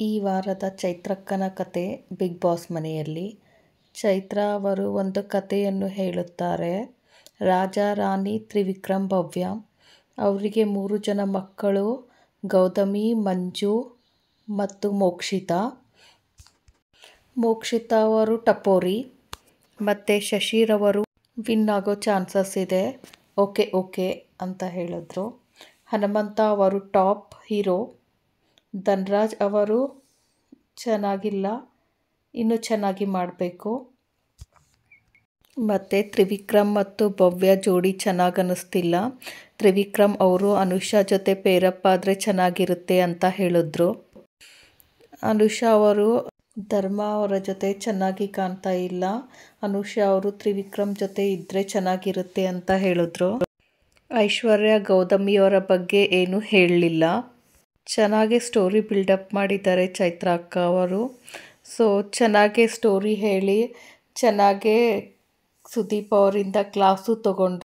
ಈ ವಾರದ ಚೈತ್ರಕ್ಕನ ಕತೆ ಬಿಗ್ ಬಾಸ್ ಮನೆಯಲ್ಲಿ. ಚೈತ್ರ ಅವರು ಒಂದು ಕತೆಯನ್ನು ಹೇಳುತ್ತಾರೆ. ರಾಜ ರಾಣಿ ತ್ರಿವಿಕ್ರಮ್ ಭವ್ಯ. ಅವರಿಗೆ 3 ಜನ ಮಕ್ಕಳು, ಗೌತಮಿ, ಮಂಜು ಮತ್ತು ಮೋಕ್ಷಿತಾ. ಮೋಕ್ಷಿತಾ ಅವರು ಟಪೋರಿ ಮತ್ತು ಶಶಿರವರು ವಿನ್ ಆಗೋ ಚಾನ್ಸಸ್ ಇದೆ, ಓಕೆ ಅಂತ ಹೇಳಿದ್ರು. ಹನುಮಂತ ಅವರು ಟಾಪ್ ಹೀರೋ. ಧನ್ರಾಜ್ ಅವರು ಚೆನ್ನಾಗಿಲ್ಲ, ಇನ್ನೂ ಚೆನ್ನಾಗಿ ಮಾಡಬೇಕು. ಮತ್ತು ತ್ರಿವಿಕ್ರಮ್ ಮತ್ತು ಭವ್ಯ ಜೋಡಿ ಚೆನ್ನಾಗಿ ಅನ್ನಿಸ್ತಿಲ್ಲ. ತ್ರಿವಿಕ್ರಮ್ ಅವರು ಅನುಷಾ ಜೊತೆ ಪೇರಪ್ ಆದರೆ ಚೆನ್ನಾಗಿರುತ್ತೆ ಅಂತ ಹೇಳಿದ್ರು. ಅನುಷಾ ಅವರು ಧರ್ಮ ಅವರ ಜೊತೆ ಚೆನ್ನಾಗಿ ಕಾಣ್ತಾ ಇಲ್ಲ. ಅನುಷಾ ಅವರು ತ್ರಿವಿಕ್ರಮ್ ಜೊತೆ ಇದ್ದರೆ ಚೆನ್ನಾಗಿರುತ್ತೆ ಅಂತ ಹೇಳಿದ್ರು. ಐಶ್ವರ್ಯ ಗೌತಮಿಯವರ ಬಗ್ಗೆ ಏನೂ ಹೇಳಲಿಲ್ಲ. ಚೆನ್ನಾಗೇ ಸ್ಟೋರಿ ಬಿಲ್ಡಪ್ ಮಾಡಿದ್ದಾರೆ ಚೈತ್ರ ಅಕ್ಕ ಅವರು. ಸೊ ಚೆನ್ನಾಗೇ ಸ್ಟೋರಿ ಹೇಳಿ ಚೆನ್ನಾಗೇ ಸುದೀಪ್ ಅವರಿಂದ ಕ್ಲಾಸು ತಗೊಂಡ್ರು.